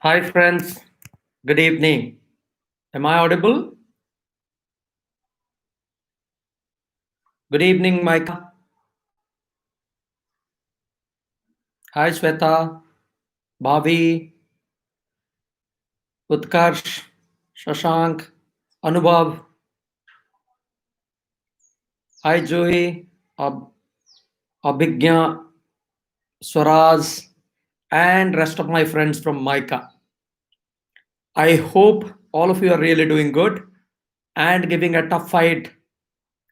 Hi, friends. Good evening. Am I audible? Good evening, Micah. Hi, Sweta, Bhavi, Utkarsh, Shashank, Anubhav. Hi, Joey, Abhigya, Swaraz, and rest of my friends from MICA. I hope all of you are really doing good and giving a tough fight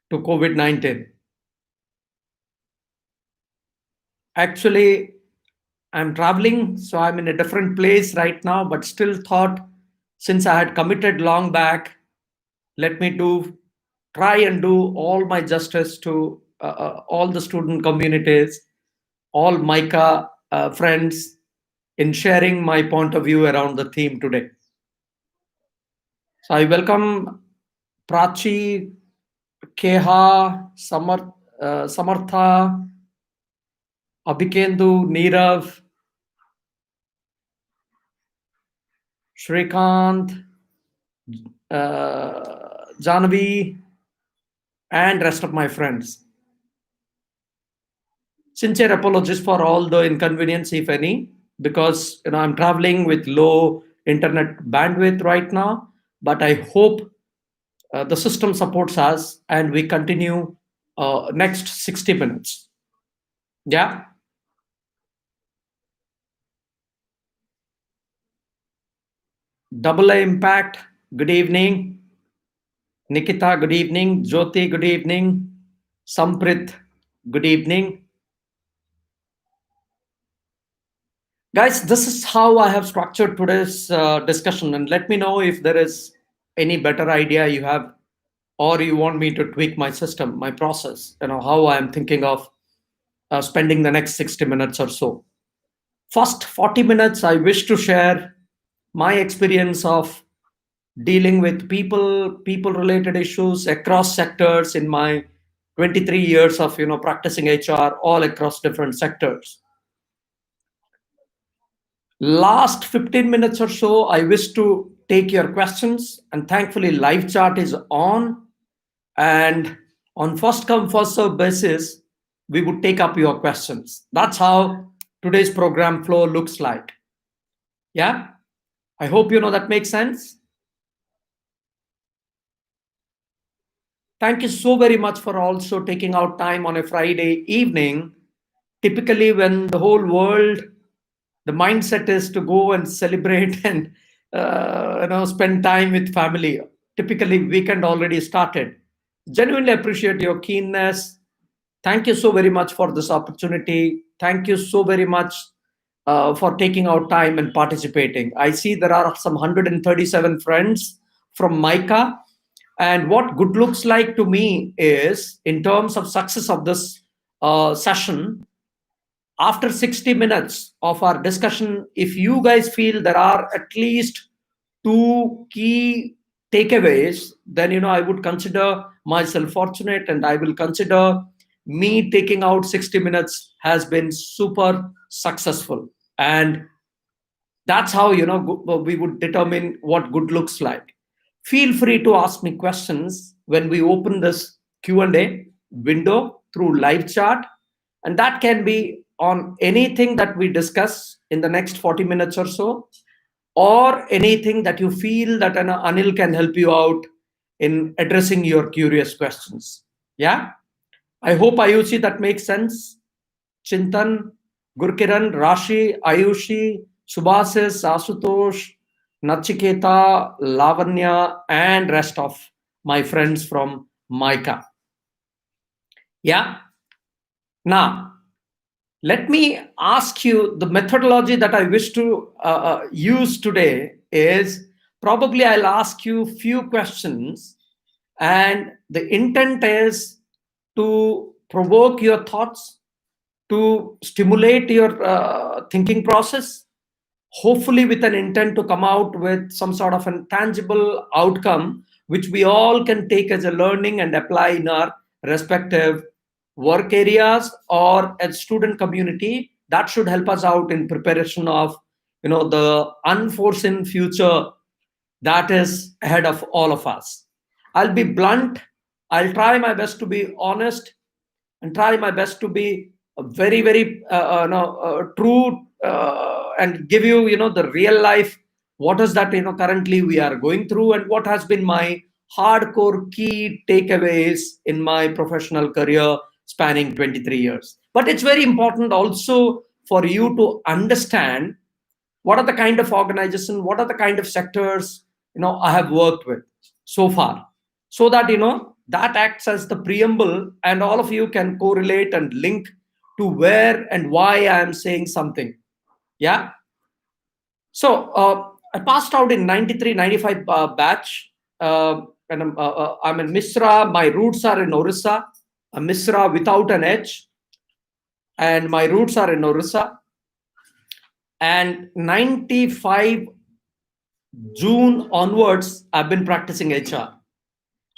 to COVID-19. Actually, I'm traveling, so I'm in a different place right now, but still thought since I had committed long back, let me try and do all my justice to all the student communities, all MICA friends, in sharing my point of view around the theme today. So I welcome Prachi, Keha, Samartha, Abhikendu, Nirav, Shrikant, Janvi, and rest of my friends. Sincere apologies for all the inconvenience, if any, because I'm traveling with low internet bandwidth right now. But I hope the system supports us, and we continue next 60 minutes. Yeah. Double A Impact. Good evening, Nikita. Good evening, Jyoti. Good evening, Samprit. Good evening. Guys, this is how I have structured today's discussion, and let me know if there is any better idea you have, or you want me to tweak my system, my process, how I'm thinking of spending the next 60 minutes or so. First 40 minutes, I wish to share my experience of dealing with people related issues across sectors in my 23 years of practicing HR all across different sectors. Last 15 minutes or so, I wish to take your questions, and thankfully, live chat is on. And on first come, first serve basis, we would take up your questions. That's how today's program flow looks like. Yeah, I hope that makes sense. Thank you so very much for also taking out time on a Friday evening. Typically, when the whole world, the mindset is to go and celebrate and spend time with family. Typically, weekend already started. Genuinely appreciate your keenness. Thank you so very much for this opportunity. Thank you so very much for taking out time and participating. I see there are some 137 friends from MICA. And what good looks like to me is, in terms of success of this session, after 60 minutes of our discussion, if you guys feel there are at least two key takeaways, then I would consider myself fortunate, and I will consider me taking out 60 minutes has been super successful. And that's how we would determine what good looks like. Feel free to ask me questions when we open this Q&A window through live chat, and that can be on anything that we discuss in the next 40 minutes or so, or anything that you feel that Anil can help you out in addressing your curious questions. Yeah, I hope Ayushi that makes sense. Chintan, Gurkiran, Rashi, Ayushi, Subhasis, Asutosh, Nachiketa, Lavanya, and rest of my friends from MICA. Yeah. Now, let me ask you, the methodology that I wish to use today is, probably I'll ask you few questions, and the intent is to provoke your thoughts, to stimulate your thinking process, hopefully with an intent to come out with some sort of a tangible outcome which we all can take as a learning and apply in our respective work areas or as student community. That should help us out in preparation of the unforeseen future that is ahead of all of us. I'll be blunt. I'll try my best to be honest and try my best to be very, very true, and give you, the real life. What is that, currently we are going through, and what has been my hardcore key takeaways in my professional career spanning 23 years. But it's very important also for you to understand what are the kind of organization, what are the kind of sectors I have worked with so far, so that that acts as the preamble, and all of you can correlate and link to where and why I am saying something. Yeah. So I passed out in 93 95 batch, and I'm in Misra. My roots are in Orissa, a Misra without an H, and my roots are in Orissa. And 95 June onwards, I've been practicing HR.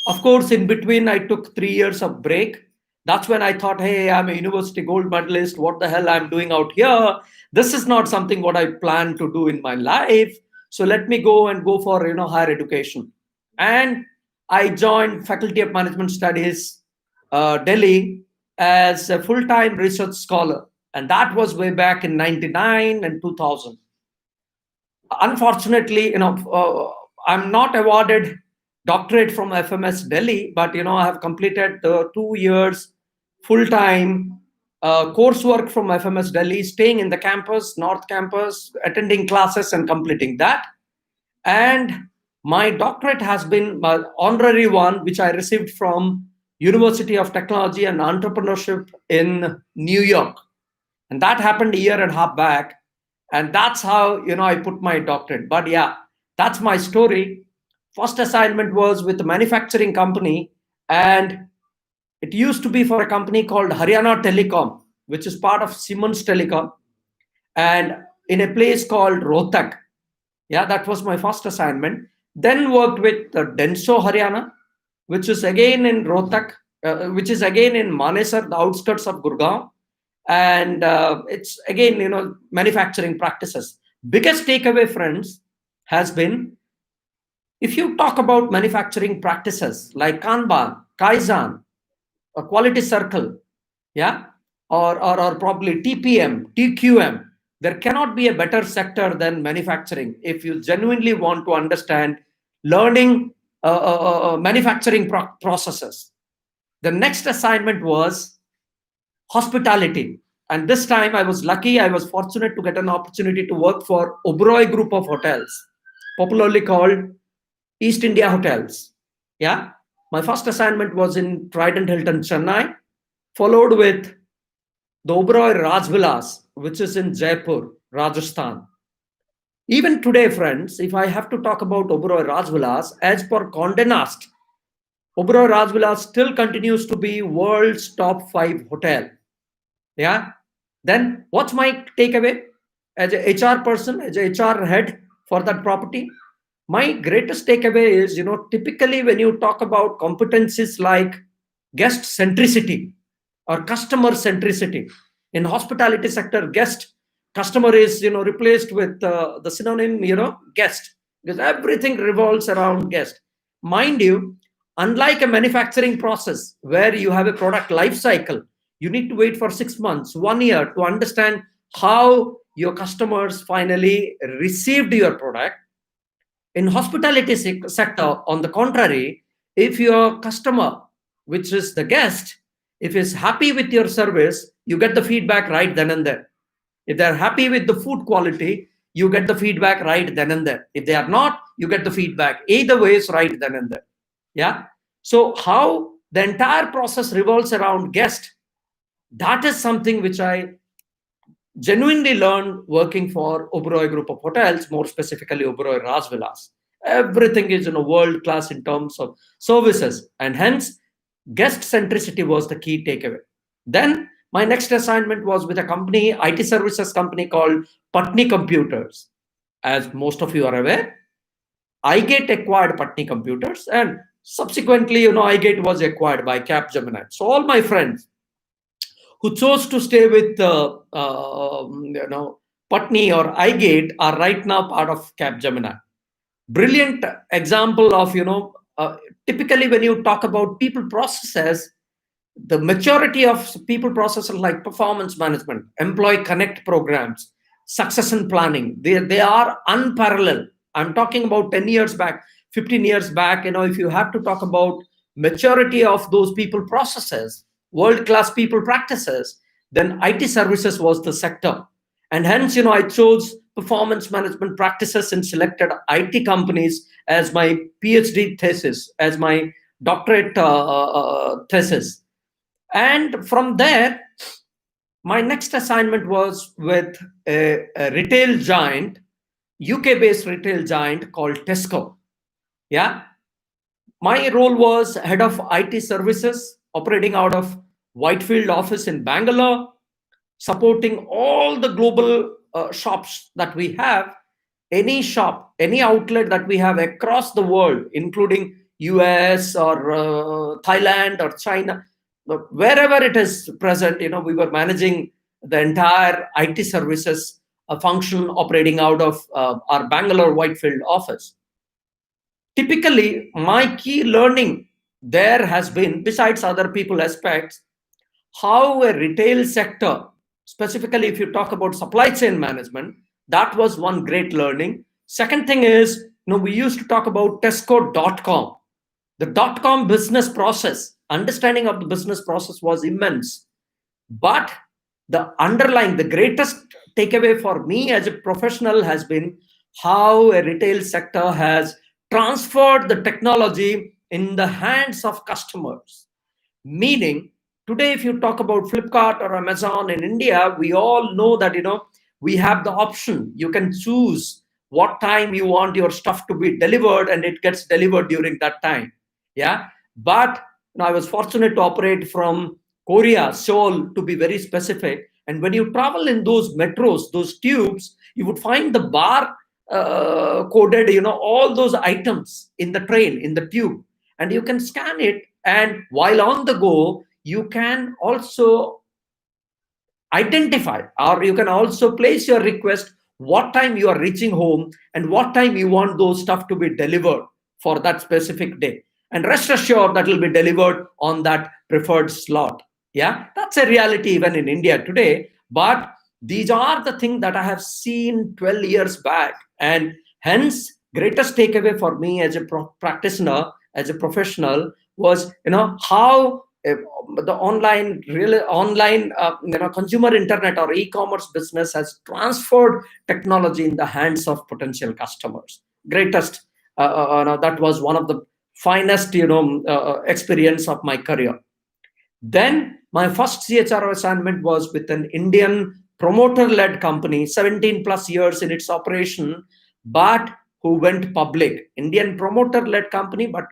Of course, in between, I took 3 years of break. That's when I thought, hey, I'm a university gold medalist. What the hell I'm doing out here? This is not something what I plan to do in my life. So let me go for higher education. And I joined Faculty of Management Studies, Delhi, as a full-time research scholar. And that was way back in 99 and 2000. Unfortunately, I'm not awarded doctorate from FMS Delhi, but I have completed the 2 years full-time coursework from FMS Delhi, staying in the campus, North Campus, attending classes and completing that. And my doctorate has been my honorary one, which I received from University of Technology and Entrepreneurship in New York. And that happened a year and a half back. And that's how I put my doctorate. But yeah, that's my story. First assignment was with a manufacturing company, and it used to be for a company called Haryana Telecom, which is part of Siemens Telecom, and in a place called Rohtak. Yeah, that was my first assignment. Then worked with Denso Haryana, which is again in Rohtak, which is again in Manesar, the outskirts of Gurgaon. And it's again, manufacturing practices. Biggest takeaway, friends, has been, if you talk about manufacturing practices like Kanban, Kaizen, a quality circle, yeah, or probably TPM, TQM, there cannot be a better sector than manufacturing if you genuinely want to understand learning manufacturing processes. The next assignment was hospitality. And this time I was lucky, I was fortunate to get an opportunity to work for Oberoi Group of Hotels, popularly called East India Hotels. Yeah. My first assignment was in Trident Hilton, Chennai, followed with the Oberoi Rajvilas, which is in Jaipur, Rajasthan. Even today, friends, if I have to talk about Oberoi Rajvilas, as per Condé Nast, Oberoi Rajvilas still continues to be world's top 5 hotel. Yeah. Then what's my takeaway as a HR person, as a HR head for that property? My greatest takeaway is, typically when you talk about competencies like guest centricity or customer centricity, in hospitality sector, guest customer is, replaced with the synonym, guest, because everything revolves around guest. Mind you, unlike a manufacturing process where you have a product life cycle, you need to wait for 6 months, 1 year to understand how your customers finally received your product. In hospitality sector, on the contrary, if your customer, which is the guest, if is happy with your service, you get the feedback right then and there. If they're happy with the food quality, you get the feedback right then and there. If they are not, you get the feedback. Either way is right then and there. Yeah. So how the entire process revolves around guest, that is something which I genuinely learned working for Oberoi Group of Hotels, more specifically Oberoi Rajvilas. Everything is world class in terms of services, and hence guest centricity was the key takeaway. Then my next assignment was with a company, IT services company called Patni Computers. As most of you are aware, iGate acquired Patni Computers, and subsequently, iGate was acquired by Capgemini. So all my friends who chose to stay with Putney or iGate are right now part of Capgemini. Brilliant example of, typically when you talk about people processes, the maturity of people processes like performance management, employee connect programs, succession planning, they are unparalleled. I'm talking about 10 years back, 15 years back. If you have to talk about maturity of those people processes, world class people practices, then IT services was the sector. And hence, I chose performance management practices in selected IT companies as my PhD thesis, as my doctorate thesis. And from there, my next assignment was with a retail giant, UK based retail giant called Tesco. Yeah. My role was head of IT services, operating out of Whitefield office in Bangalore, supporting all the global shops that we have, any shop, any outlet that we have across the world, including US or Thailand or China, wherever it is present. We were managing the entire IT services function operating out of our Bangalore Whitefield office. Typically, my key learning there has been, besides other people aspects, how a retail sector, specifically if you talk about supply chain management, that was one great learning. Second thing is, we used to talk about Tesco.com. The .com business process, understanding of the business process was immense. But the greatest takeaway for me as a professional has been how a retail sector has transferred the technology in the hands of customers. Meaning, today, if you talk about Flipkart or Amazon in India, we all know that, we have the option. You can choose what time you want your stuff to be delivered, and it gets delivered during that time. Yeah. But I was fortunate to operate from Korea, Seoul, to be very specific. And when you travel in those metros, those tubes, you would find the bar coded, all those items in the train, in the tube, and you can scan it. And while on the go, you can also identify, or you can also place your request what time you are reaching home and what time you want those stuff to be delivered for that specific day. And rest assured that will be delivered on that preferred slot. Yeah, that's a reality even in India today. But these are the things that I have seen 12 years back. And hence, greatest takeaway for me as a practitioner, as a professional, was how the online consumer internet or e-commerce business has transferred technology in the hands of potential customers. Greatest that was one of the finest experience of my career. Then my first CHRO assignment was with an Indian promoter-led company, 17 plus years in its operation, but who went public. Indian promoter-led company, but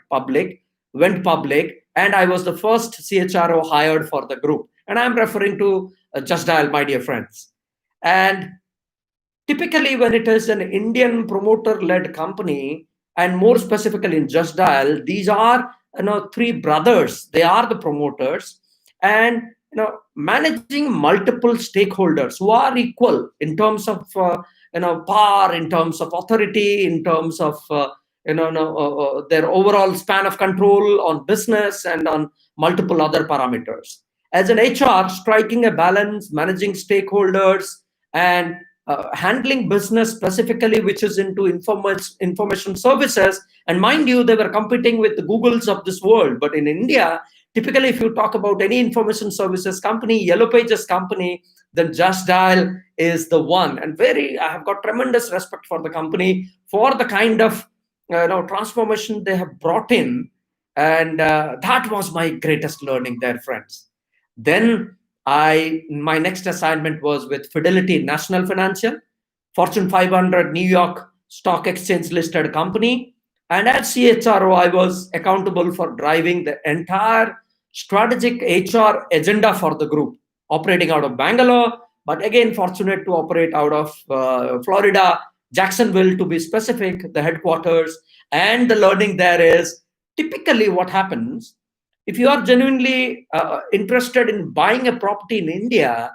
went public. And I was the first CHRO hired for the group. And I'm referring to Just Dial, my dear friends. And typically, when it is an Indian promoter-led company, and more specifically in Just Dial, these are three brothers. They are the promoters, and managing multiple stakeholders who are equal in terms of power, in terms of authority, in terms of their overall span of control on business and on multiple other parameters. As an HR, striking a balance, managing stakeholders, and handling business specifically, which is into information services. And mind you, they were competing with the Googles of this world. But in India, typically, if you talk about any information services company, Yellow Pages company, then Just Dial is the one. And I have got tremendous respect for the company for the kind of transformation they have brought in. And that was my greatest learning there, friends. Then my next assignment was with Fidelity National Financial, Fortune 500 New York Stock Exchange listed company. And as CHRO, I was accountable for driving the entire strategic HR agenda for the group, operating out of Bangalore, but again, fortunate to operate out of Florida, Jacksonville to be specific, the headquarters. And the learning there is typically what happens if you are genuinely interested in buying a property in India,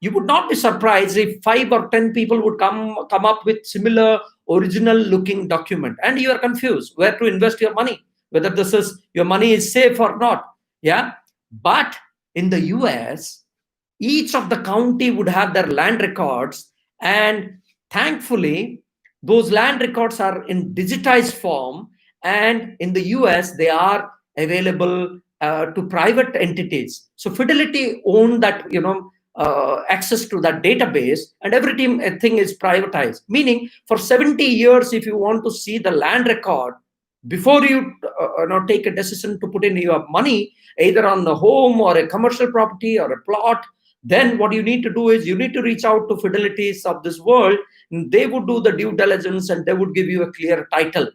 You would not be surprised if 5 or 10 people would come up with similar original looking document, and you are confused where to invest your money, whether this is your money is safe or not. Yeah. But in the US, each of the county would have their land records, and thankfully those land records are in digitized form, and in the US they are available to private entities. So Fidelity owned that, access to that database, and everything is privatized, meaning for 70 years, if you want to see the land record before you, take a decision to put in your money either on the home or a commercial property or a plot, then what you need to do is you need to reach out to Fidelities of this world. They would do the due diligence and they would give you a clear title.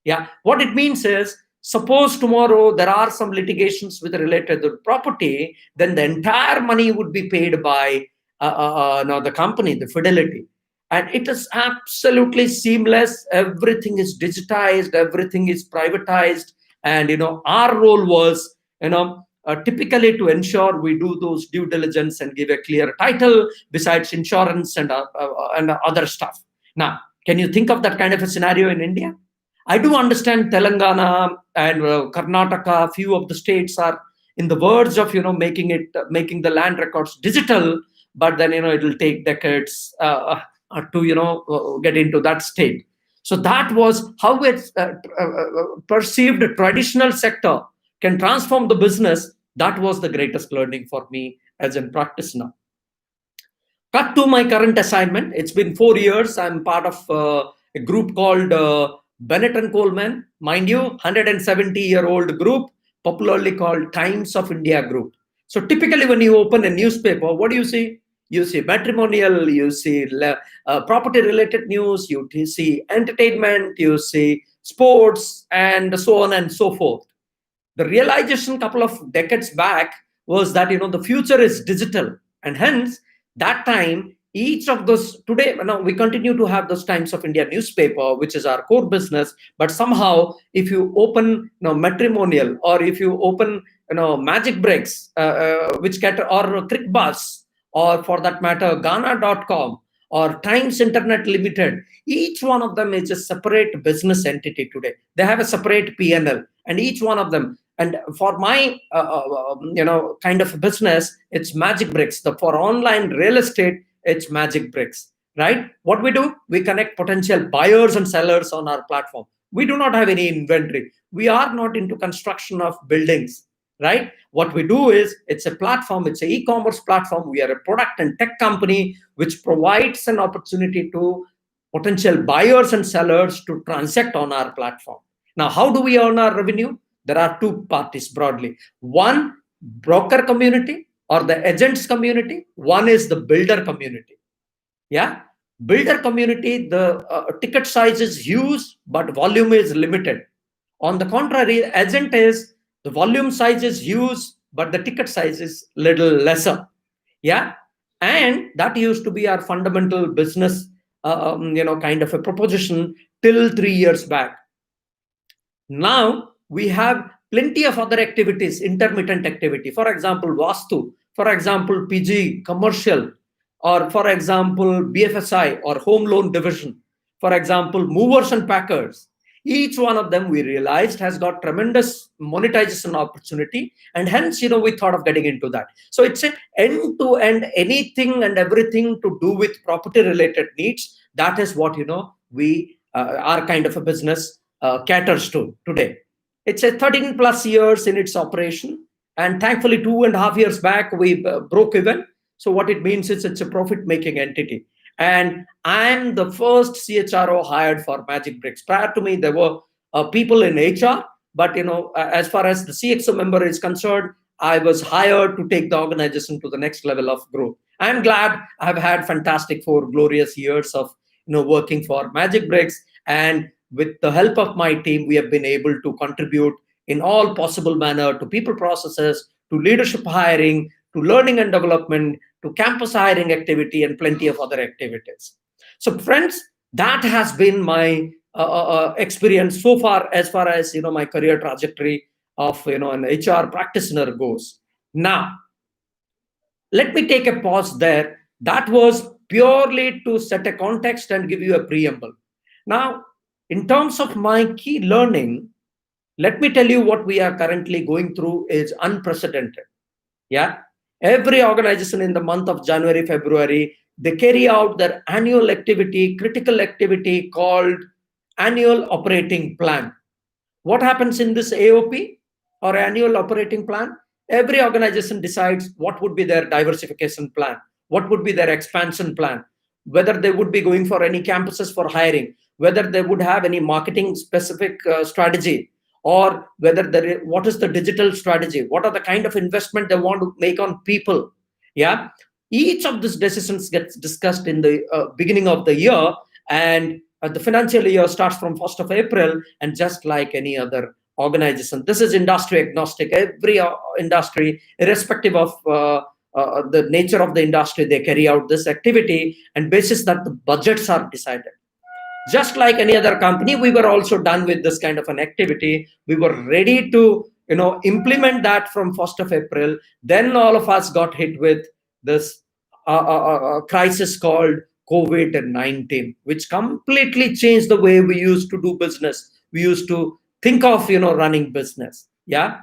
Yeah. What it means is, suppose tomorrow there are some litigations with related to property, then the entire money would be paid by the company, the Fidelity. And it is absolutely seamless. Everything is digitized, everything is privatized. And, our role was, typically to ensure we do those due diligence and give a clear title besides insurance and other stuff. Now, can you think of that kind of a scenario in India? I do understand Telangana and Karnataka, few of the states are in the verge of, making the land records digital, but then, it will take decades to, get into that state. So that was how it's perceived traditional sector can transform the business. That was the greatest learning for me as in practice now. Cut to my current assignment. It's been 4 years. I'm part of a group called Bennett and Coleman, mind you, 170-year-old group, popularly called Times of India Group. So typically when you open a newspaper, what do you see? You see matrimonial, you see property-related news, you see entertainment, you see sports, and so on and so forth. The realization a couple of decades back was that, the future is digital, and hence that time each of those, today now we continue to have those Times of India newspaper, which is our core business, but somehow if you open, matrimonial, or if you open, magic breaks, which get, or ClickBus, or for that matter Ghana.com or Times Internet Limited, each one of them is a separate business entity today. They have a separate P&L, and each one of them. And for my kind of business, it's Magic Bricks. For online real estate, it's Magic Bricks, right? What we do, we connect potential buyers and sellers on our platform. We do not have any inventory. We are not into construction of buildings, right? What we do is, it's a platform, it's an e-commerce platform. We are a product and tech company which provides an opportunity to potential buyers and sellers to transact on our platform. Now, how do we earn our revenue? There are two parties broadly. One, broker community or the agents community. One is the builder community. Yeah. Builder community, the ticket size is huge, but volume is limited. On the contrary, agent is, the volume size is huge, but the ticket size is little lesser. Yeah. And that used to be our fundamental business, kind of a proposition till 3 years back. Now we have plenty of other activities, intermittent activity. For example, Vastu, for example, PG, commercial, or for example, BFSI or home loan division, for example, movers and packers. Each one of them, we realized, has got tremendous monetization opportunity, and hence, we thought of getting into that. So it's an end-to-end, anything and everything to do with property-related needs. That is what, we our kind of a business caters to today. It's a 13 plus years in its operation, and thankfully 2.5 years back we broke even. So what it means is, it's a profit-making entity. And I'm the first CHRO hired for Magic Bricks. Prior to me, there were people in HR, but as far as the CXO member is concerned, I was hired to take the organization to the next level of growth. I'm glad I've had fantastic 4 glorious years of working for Magic Bricks, and with the help of my team, we have been able to contribute in all possible manner to people processes, to leadership hiring, to learning and development, to campus hiring activity, and plenty of other activities. So friends, that has been my experience so far as my career trajectory of an HR practitioner goes. Now, let me take a pause there That was purely to set a context and give you a preamble. Now, in terms of my key learning, let me tell you what we are currently going through is unprecedented. Yeah. Every organization in the month of January, February, they carry out their annual activity, critical activity called annual operating plan. What happens in this AOP or annual operating plan? Every organization decides what would be their diversification plan, what would be their expansion plan, whether they would be going for any campuses for hiring, whether they would have any marketing specific strategy, or whether what is the digital strategy, what are the kind of investment they want to make on people. Yeah, each of these decisions gets discussed in the beginning of the year, and the financial year starts from 1st of April, and just like any other organization, this is industry agnostic. Every industry, irrespective of the nature of the industry, they carry out this activity, and basis that the budgets are decided. Just like any other company, we were also done with this kind of an activity. We were ready to implement that from 1st of April. Then all of us got hit with this crisis called COVID-19, which completely changed the way we used to do business. We used to think of running business. Yeah.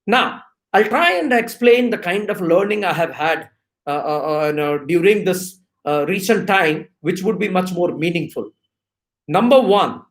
Now I'll try and explain the kind of learning I have had during this recent time, which would be much more meaningful. Number one,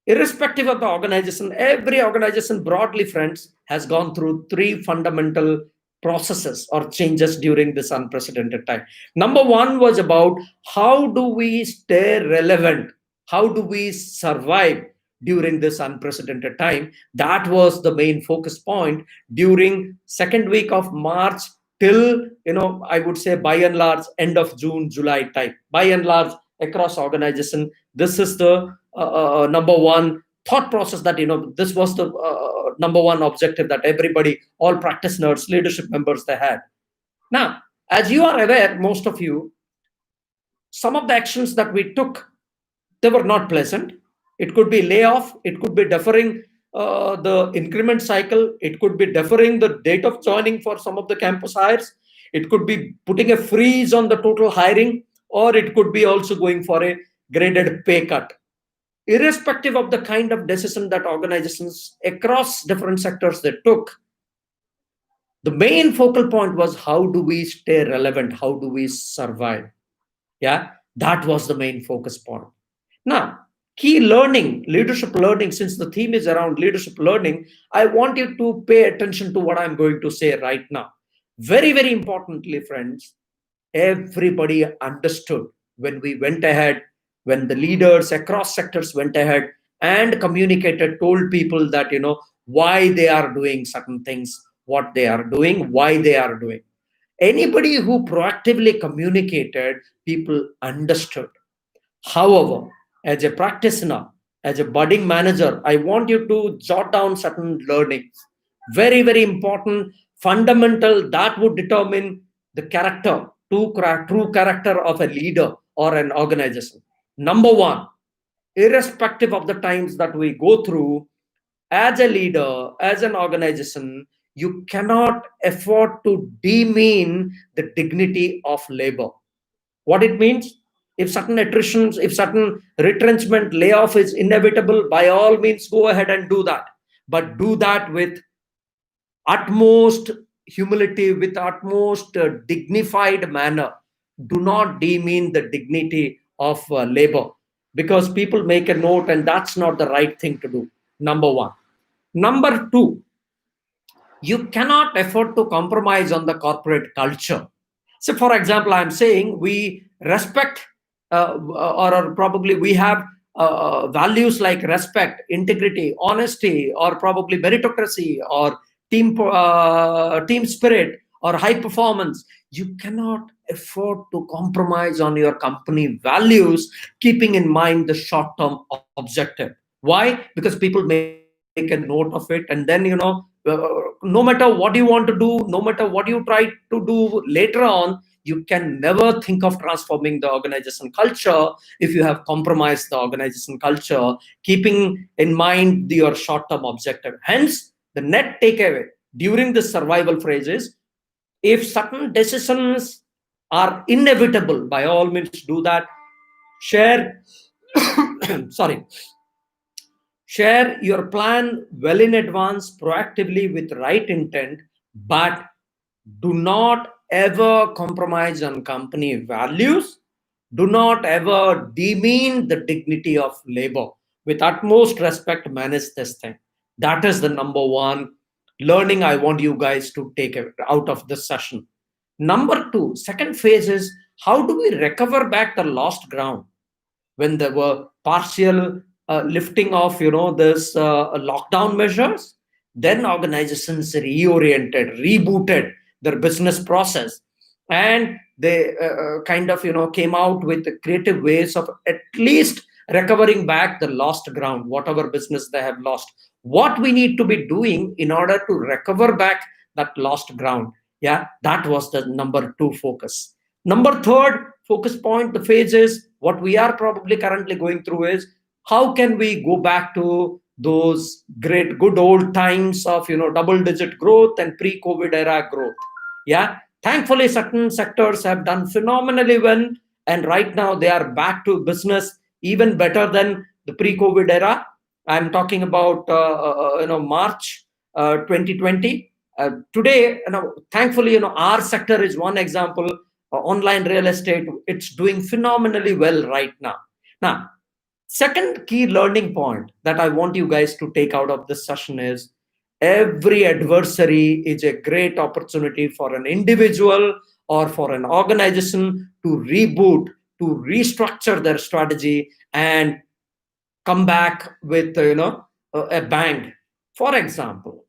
irrespective of the organization, every organization, broadly, friends, has gone through three fundamental processes or changes during this unprecedented time. Number one was about how do we stay relevant? How do we survive during this unprecedented time? That was the main focus point during second week of March till, I would say by and large, end of June, July time. By and large, across organization, this is the number one thought process, that this was the number one objective that everybody, all practitioners, leadership members, they had. Now, as you are aware, most of you, some of the actions that we took, they were not pleasant. It could be layoff, it could be deferring the increment cycle, it could be deferring the date of joining for some of the campus hires, it could be putting a freeze on the total hiring, or it could be also going for a graded pay cut. Irrespective of the kind of decision that organizations across different sectors they took, the main focal point was how do we stay relevant, how do we survive. Yeah, that was the main focus point. Now, key learning, leadership learning, since the theme is around leadership learning, I want you to pay attention to what I'm going to say right now. Very, very importantly, friends, everybody understood when we went ahead, when the leaders across sectors went ahead and communicated, told people that, why they are doing certain things, what they are doing, why they are doing. Anybody who proactively communicated, people understood. However, as a practitioner, as a budding manager, I want you to jot down certain learnings. Very, very important, fundamental, that would determine the character, true character of a leader or an organization. Number one, irrespective of the times that we go through, as a leader, as an organization, you cannot afford to demean the dignity of labor. What it means? If certain attritions, if certain retrenchment, layoff is inevitable, by all means go ahead and do that, but do that with utmost humility, with utmost dignified manner. Do not demean the dignity of labor, because people make a note, and that's not the right thing to do. Number one. Number two, you cannot afford to compromise on the corporate culture. So, for example, I'm saying we respect, or probably we have values like respect, integrity, honesty, or probably meritocracy, or team spirit, or high performance. You cannot afford to compromise on your company values, keeping in mind the short-term objective. Why? Because people make a note of it, and then no matter what you want to do, no matter what you try to do later on, you can never think of transforming the organization culture if you have compromised the organization culture, keeping in mind your short-term objective. Hence, the net takeaway during this survival phase is, if certain decisions are inevitable. By all means, do that. Share, sorry, share your plan well in advance, proactively with right intent, but do not ever compromise on company values. Do not ever demean the dignity of labor. With utmost respect, manage this thing. That is the number one learning I want you guys to take out of this session. Number two, second phase is how do we recover back the lost ground? When there were partial lifting of this lockdown measures, then organizations reoriented, rebooted their business process, and they kind of came out with creative ways of at least recovering back the lost ground, whatever business they have lost. What we need to be doing in order to recover back that lost ground, yeah, that was the number two focus. Number third focus point, the phase is what we are probably currently going through is how can we go back to those great good old times of double digit growth and pre-COVID era growth. Yeah, thankfully certain sectors have done phenomenally well, and right now they are back to business even better than the pre-COVID era. I'm talking about March 2020. Today, thankfully, our sector is one example. Online real estate, it's doing phenomenally well right now. Now, second key learning point that I want you guys to take out of this session is every adversary is a great opportunity for an individual or for an organization to reboot, to restructure their strategy and come back with a bang. For example,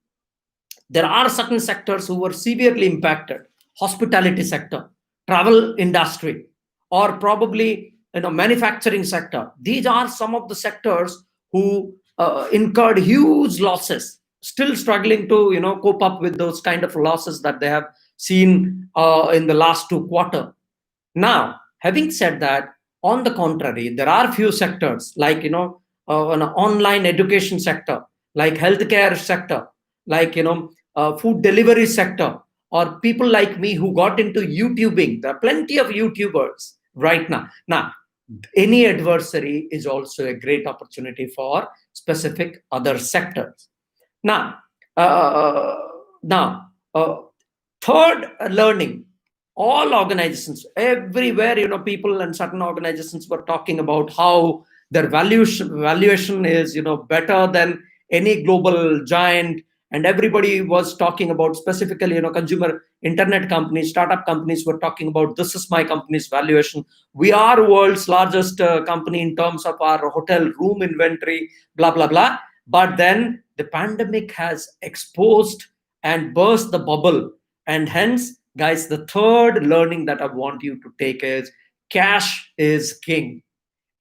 there are certain sectors who were severely impacted: hospitality sector, travel industry, or probably manufacturing sector. These are some of the sectors who incurred huge losses, still struggling to cope up with those kind of losses that they have seen in the last 2 quarters. Now, having said that, on the contrary, there are few sectors like an online education sector, like healthcare sector, like food delivery sector, or people like me who got into YouTubing. There are plenty of YouTubers right now. Now, any adversary is also a great opportunity for specific other sectors. Now, uh, now, third learning, all organizations everywhere, people and certain organizations were talking about how their valuation is better than any global giant, and everybody was talking about, specifically consumer internet companies, startup companies were talking about, this is my company's valuation. We are world's largest company in terms of our hotel room inventory, blah blah blah. But then the pandemic has exposed and burst the bubble, and hence, guys, the third learning that I want you to take is cash is king.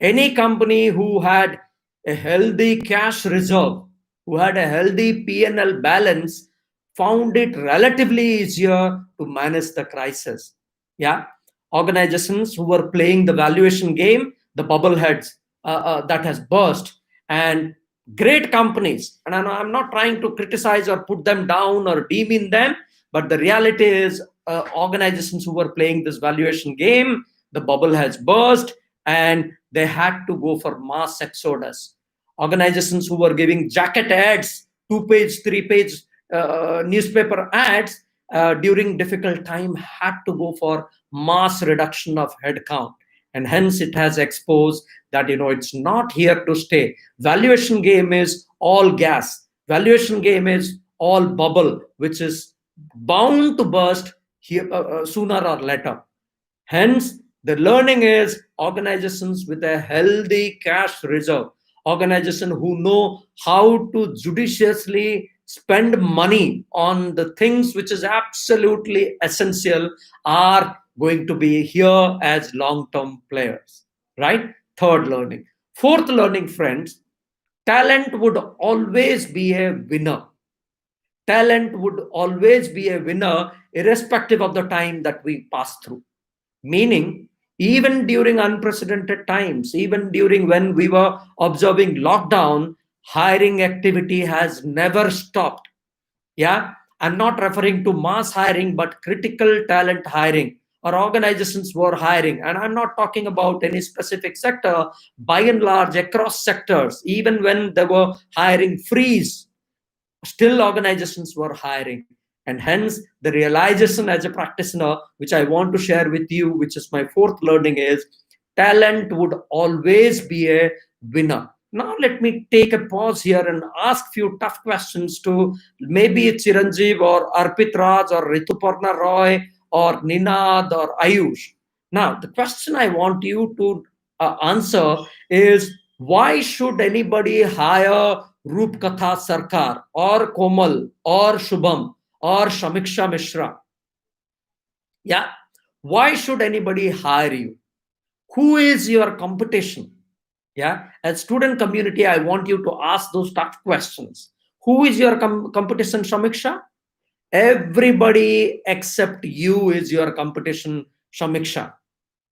Any company who had a healthy cash reserve, who had a healthy P&L balance, found it relatively easier to manage the crisis. Yeah, organizations who were playing the valuation game, the bubble heads that has burst, and great companies. And I'm not trying to criticize or put them down or demean them, but the reality is, organizations who were playing this valuation game, the bubble has burst, and they had to go for mass exodus. Organizations who were giving jacket ads, 2 page, 3 page newspaper ads during difficult time had to go for mass reduction of headcount. And hence it has exposed that it's not here to stay. Valuation game is all gas. Valuation game is all bubble, which is bound to burst here, sooner or later. Hence, the learning is organizations with a healthy cash reserve, organizations who know how to judiciously spend money on the things which is absolutely essential, are going to be here as long-term players, right? Third learning. Fourth learning, friends, talent would always be a winner. Talent would always be a winner irrespective of the time that we pass through. Meaning, even during unprecedented times, even during when we were observing lockdown, hiring activity has never stopped. Yeah, I'm not referring to mass hiring, but critical talent hiring. or organizations were hiring, and I'm not talking about any specific sector, by and large across sectors, even when they were hiring freeze, still organizations were hiring. And hence the realization as a practitioner, which I want to share with you, which is my fourth learning, is talent would always be a winner. Now let me take a pause here and ask few tough questions to maybe Chiranjeev or Arpit Raj or Rituparna Roy or Ninad or Ayush. Now the question I want you to answer is, why should anybody hire Rupkatha Sarkar or Komal or Shubham or Shamiksha Mishra? Yeah. Why should anybody hire you? Who is your competition? Yeah. As student community, I want you to ask those tough questions. Who is your competition, Shamiksha? Everybody except you is your competition, Shamiksha.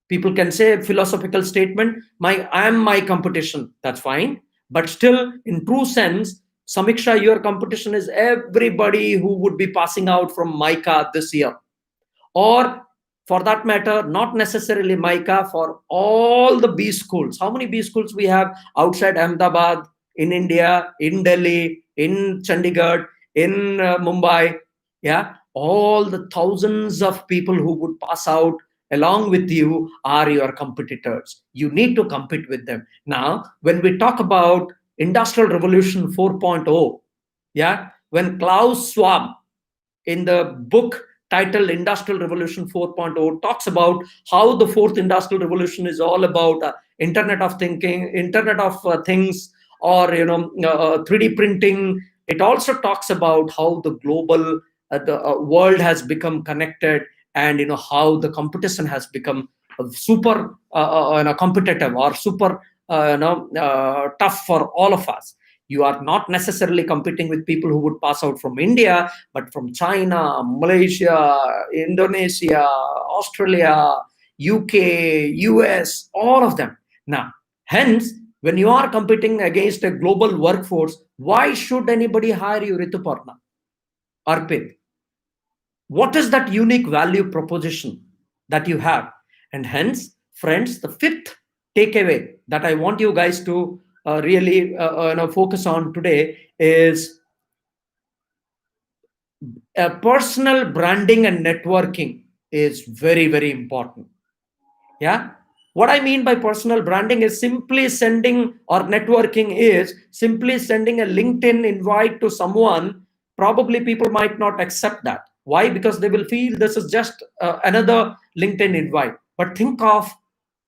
People can say a philosophical statement, I am my competition, that's fine, but still in true sense, Samiksha, your competition is everybody who would be passing out from MICA this year, or for that matter, not necessarily MICA, for all the B schools. How many B schools we have outside Ahmedabad, in India, in Delhi, in Chandigarh, in Mumbai? Yeah, all the thousands of people who would pass out along with you are your competitors. You need to compete with them. Now, when we talk about Industrial Revolution 4.0, yeah, when Klaus Schwab in the book titled Industrial Revolution 4.0 talks about how the fourth industrial revolution is all about internet of thinking, internet of things, or 3D printing. It also talks about how the global the world has become connected, and how the competition has become super competitive, or super tough for all of us. You are not necessarily competing with people who would pass out from India, but from China, Malaysia, Indonesia, Australia, UK, US, all of them. Now, hence, when you are competing against a global workforce, why should anybody hire you, Rituparna, Arpit? What is that unique value proposition that you have? And hence, friends, the fifth takeaway that I want you guys to really focus on today is personal branding and networking is very, very important. Yeah. What I mean by personal branding is simply sending, or networking is simply sending a LinkedIn invite to someone. Probably people might not accept that. Why? Because they will feel this is just another LinkedIn invite. But think of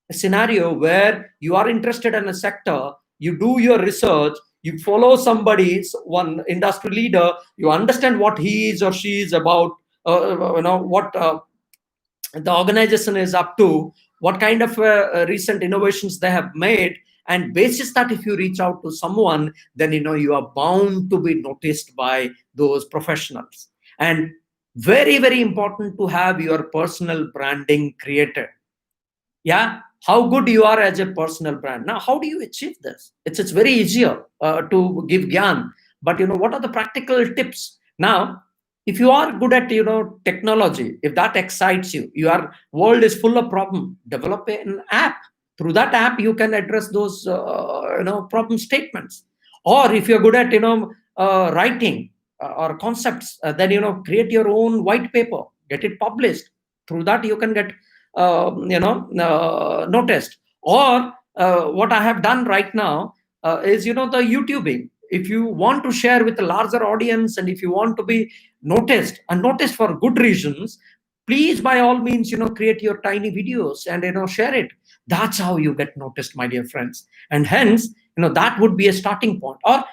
a scenario where you are interested in a sector, you do your research, you follow somebody's one industry leader, you understand what he is or she is about, what the organization is up to, what kind of recent innovations they have made, and basis that, if you reach out to someone, then you are bound to be noticed by those professionals. And very, very important to have your personal branding created. Yeah, how good you are as a personal brand. Now, how do you achieve this? It's very easier to give gyan, but what are the practical tips? Now, if you are good at technology, if that excites you, your world is full of problem, develop an app. Through that app you can address those problem statements. Or if you're good at writing or concepts, then create your own white paper, get it published. Through that you can get noticed. Or what I have done right now is the YouTubing. If you want to share with a larger audience, and if you want to be noticed, and noticed for good reasons, please by all means create your tiny videos and share it. That's how you get noticed, my dear friends. And hence that would be a starting point. Or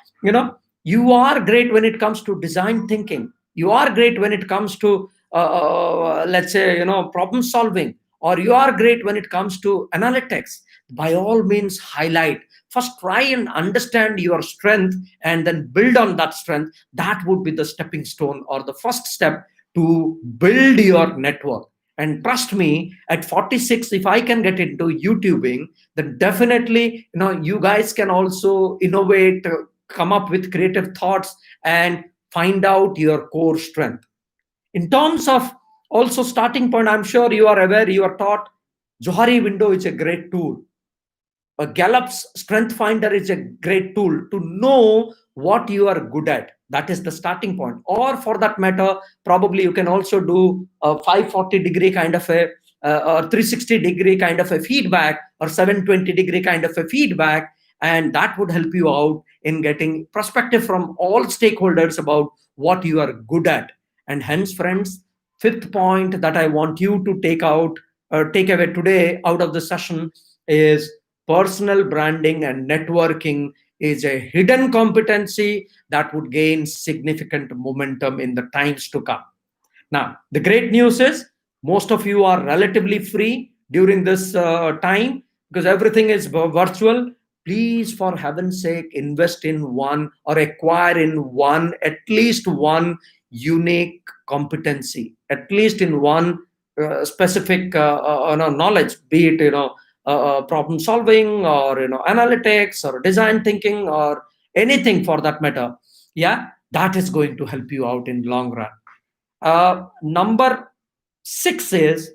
you are great when it comes to design thinking, you are great when it comes to let's say problem solving, or you are great when it comes to analytics. By all means highlight. First try and understand your strength, and then build on that strength. That would be the stepping stone, or the first step to build your network. And trust me, at 46, if I can get into YouTubing, then definitely you guys can also innovate, come up with creative thoughts, and find out your core strength. In terms of Also, starting point, I'm sure you are aware, you are taught Johari window is a great tool. A Gallup's Strength Finder is a great tool to know what you are good at. That is the starting point. Or for that matter, probably you can also do a 540-degree kind of a or 360-degree kind of a feedback, or 720-degree kind of a feedback, and that would help you out in getting perspective from all stakeholders about what you are good at. And hence, friends, fifth point that I want you to take out or take away today out of the session is personal branding and networking is a hidden competency that would gain significant momentum in the times to come. Now, the great news is most of you are relatively free during this time because everything is virtual. Please, for heaven's sake, invest in one or acquire in one, at least one unique competency, at least in one specific knowledge, be it problem solving or analytics or design thinking or anything for that matter. Yeah, that is going to help you out in long run. Number six is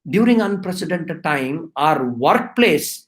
during unprecedented time, our workplace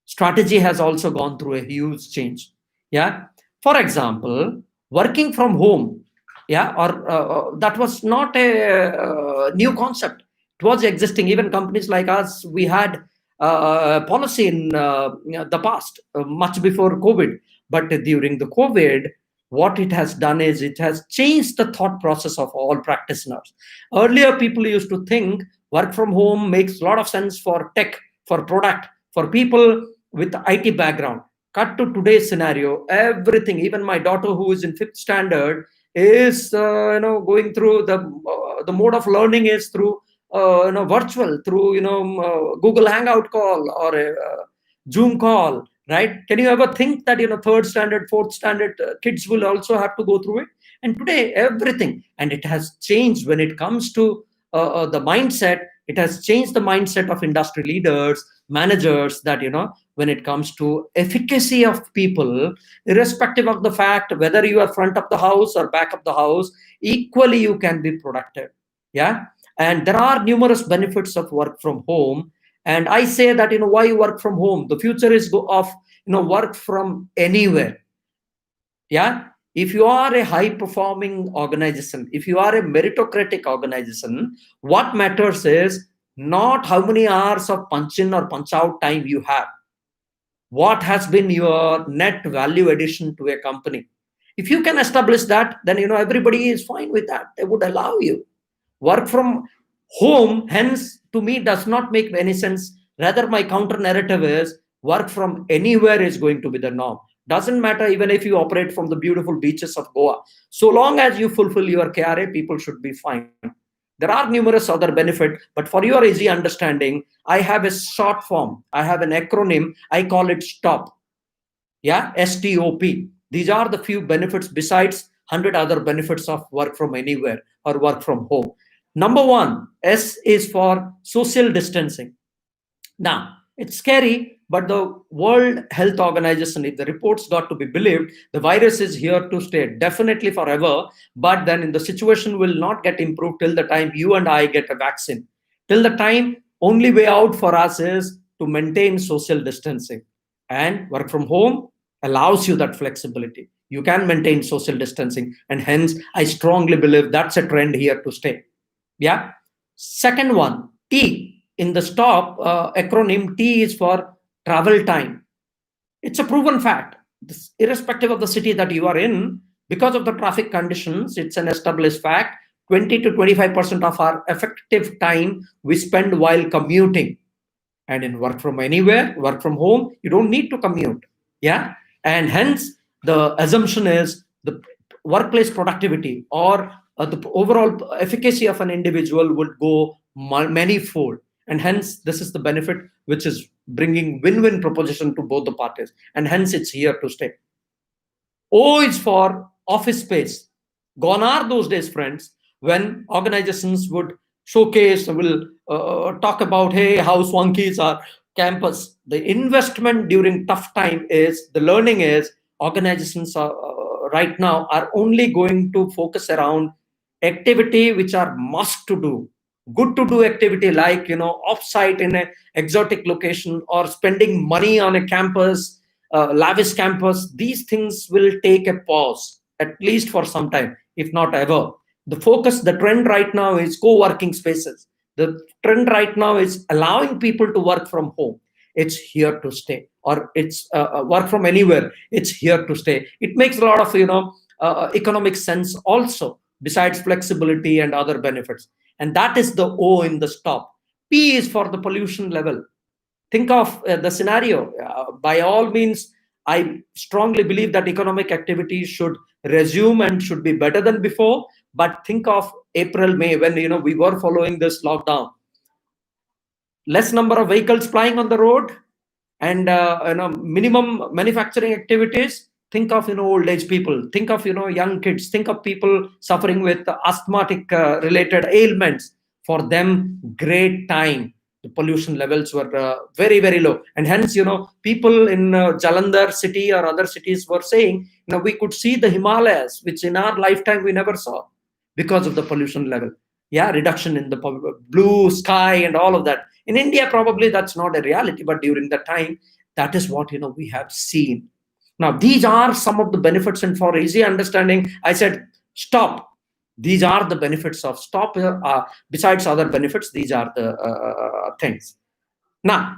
strategy has also gone through a huge change. Yeah. For example, working from home, yeah, or that was not a new concept. It was existing. Even companies like us, we had policy in the past, much before COVID. But during the COVID, what it has done is it has changed the thought process of all practitioners. Earlier, people used to think work from home makes a lot of sense for tech, for product, for people with IT background. Cut to today's scenario, everything, even my daughter who is in fifth standard is going through the mode of learning is through virtual, through Google Hangout call or a Zoom call, right? Can you ever think that third standard, fourth standard kids will also have to go through it? And today everything, and it has changed when it comes to the mindset. It has changed the mindset of industry leaders, managers, that when it comes to efficacy of people, irrespective of the fact whether you are front of the house or back of the house, equally you can be productive. Yeah. And there are numerous benefits of work from home. And I say that why work from home, the future is of work from anywhere. Yeah. If you are a high performing organization, if you are a meritocratic organization, what matters is not how many hours of punch in or punch out time you have. What has been your net value addition to a company? If you can establish that, then everybody is fine with that. They would allow you. Work from home, hence, to me, does not make any sense. Rather, my counter narrative is work from anywhere is going to be the norm. Doesn't matter even if you operate from the beautiful beaches of Goa. So long as you fulfill your KRA, people should be fine. There are numerous other benefits, but for your easy understanding, I have a short form. I have an acronym. I call it STOP. Yeah, STOP. These are the few benefits besides 100 other benefits of work from anywhere or work from home. Number one, S is for social distancing. Now, it's scary, but the World Health Organization, if the reports got to be believed, the virus is here to stay definitely forever. But then the situation will not get improved till the time you and I get a vaccine. Till the time, only way out for us is to maintain social distancing. And work from home allows you that flexibility. You can maintain social distancing. And hence, I strongly believe that's a trend here to stay. Yeah. Second one, T in the stop acronym. T is for travel time. It's a proven fact. Irrespective of the city that you are in, because of the traffic conditions, it's an established fact. 20 to 25% of our effective time we spend while commuting. And in work from anywhere, work from home, you don't need to commute. Yeah. And hence, the assumption is the workplace productivity or the overall efficacy of an individual would go many-fold. And hence, this is the benefit which is bringing win-win proposition to both the parties. And hence, it's here to stay. O is for office space. Gone are those days, friends, when organizations would showcase, will talk about, hey, how swanky is our campus. The investment during tough time is, the learning is, organizations are, right now are only going to focus around activity which are must to do. good to do activity like off-site in a exotic location, or spending money on a campus, lavish campus, these things will take a pause, at least for some time, if not ever. The trend right now is co-working spaces. The trend right now is allowing people to work from home. It's here to stay, or it's work from anywhere. It's here to stay. It makes a lot of economic sense also, besides flexibility and other benefits. And that is the O in the stop. P is for the pollution level. Think of the scenario. By all means, I strongly believe that economic activity should resume and should be better than before. But think of April, May, when we were following this lockdown. Less number of vehicles plying on the road, and minimum manufacturing activities. Think of old age people, think of young kids, think of people suffering with asthmatic related ailments. For them, great time. The pollution levels were very very low, and hence people in Jalandhar city or other cities were saying we could see the Himalayas, which in our lifetime we never saw, because of the pollution level. Yeah, reduction in the blue sky and all of that. In India, probably that's not a reality, but during the time, that is what we have seen. Now, these are some of the benefits, and for easy understanding, I said stop. These are the benefits of stop. Besides other benefits, these are the things. Now,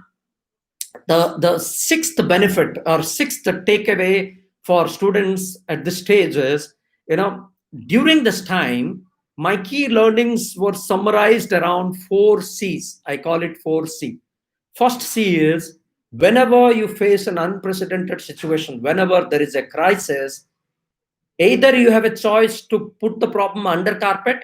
the sixth benefit or sixth takeaway for students at this stage is, during this time, my key learnings were summarized around 4 C's. I call it 4 C. First C is, whenever you face an unprecedented situation, whenever there is a crisis, either you have a choice to put the problem under carpet,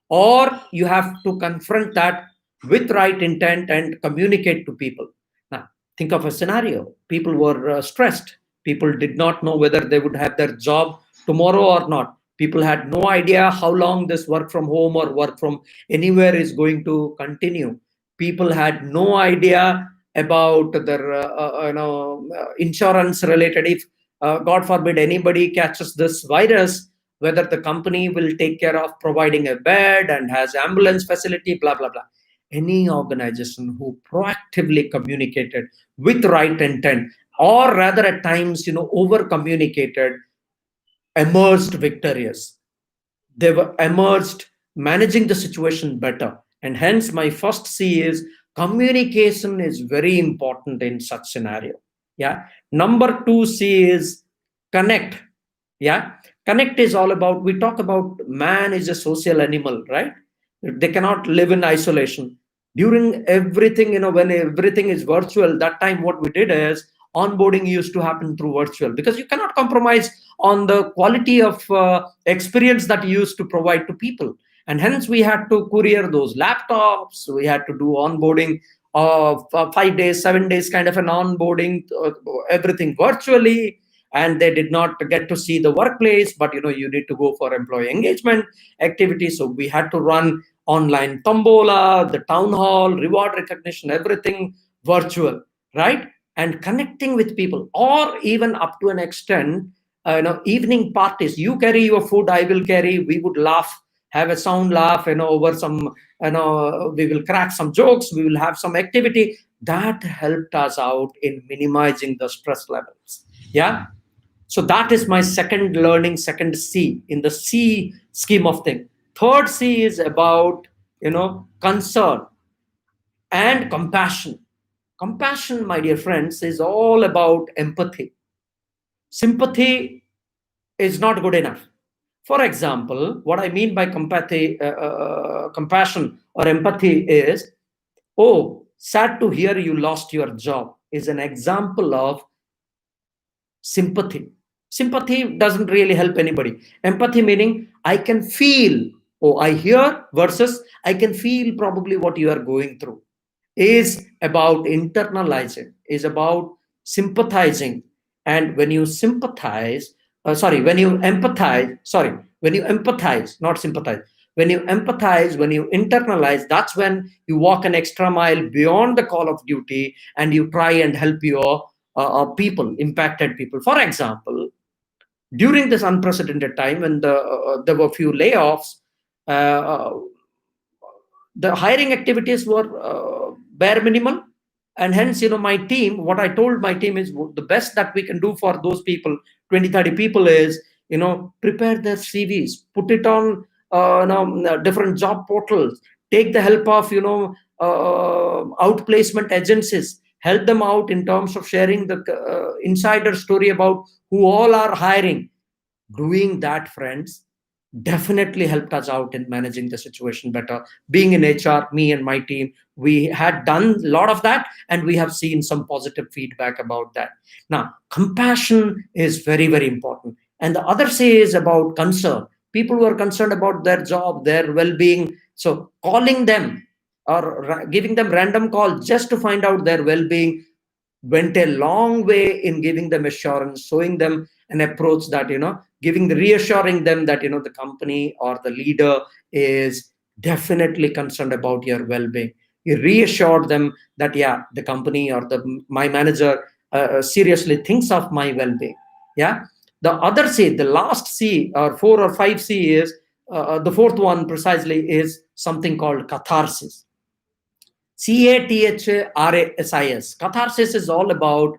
or you have to confront that with right intent and communicate to people. Now, think of a scenario. People were stressed. People did not know whether they would have their job tomorrow or not. People had no idea how long this work from home or work from anywhere is going to continue. People had no idea about their insurance related. If God forbid anybody catches this virus, whether the company will take care of providing a bed and has ambulance facility, blah blah blah. Any organization who proactively communicated with right intent, or rather at times over communicated, emerged victorious. They were emerged managing the situation better. And hence my first C is, communication is very important in such scenario. Yeah. Number 2 C is connect. Yeah. Connect is all about, we talk about man is a social animal, right? They cannot live in isolation. During everything, when everything is virtual, that time what we did is, onboarding used to happen through virtual, because you cannot compromise on the quality of experience that you used to provide to people. And hence we had to courier those laptops, we had to do onboarding of 5 days, 7 days kind of an onboarding, everything virtually. And they did not get to see the workplace, but you need to go for employee engagement activities. So we had to run online tombola, the town hall, reward recognition, everything virtual, right? And connecting with people, or even up to an extent, evening parties. You carry your food, I will carry. We would laugh, have a sound laugh, over some, we will crack some jokes. We will have some activity that helped us out in minimizing the stress levels. Yeah. So that is my second learning, second C in the C scheme of things. Third C is about, concern and compassion. Compassion, my dear friends, is all about empathy. Sympathy is not good enough. For example, what I mean by compassion or empathy is, oh, sad to hear you lost your job, is an example of sympathy. Sympathy doesn't really help anybody. Empathy meaning I can feel, oh, I hear, versus I can feel probably what you are going through, is about internalizing, is about sympathizing. And when you sympathize, when you empathize, not sympathize, when you empathize, when you internalize, that's when you walk an extra mile beyond the call of duty, and you try and help your people, impacted people. For example, during this unprecedented time when there were few layoffs, uh, The hiring activities were bare minimal. And hence, my team, what I told my team is the best that we can do for those people, 20, 30 people, is prepare their CVs, put it on different job portals, take the help of outplacement agencies, help them out in terms of sharing the insider story about who all are hiring. Doing that, friends, definitely helped us out in managing the situation better. Being in HR, me and my team, we had done a lot of that, and we have seen some positive feedback about that. Now, compassion is very, very important. And the other say is about concern. People who are concerned about their job, their well-being. So calling them or giving them random call just to find out their well-being went a long way in giving them assurance, showing them an approach that, giving the reassuring them that, the company or the leader is definitely concerned about your well-being. You reassured them that, yeah, the company or my manager seriously thinks of my well-being. Yeah. The other C, the last C, or 4 or 5 C, is the fourth one precisely is something called catharsis. CATHRASIS. Catharsis is all about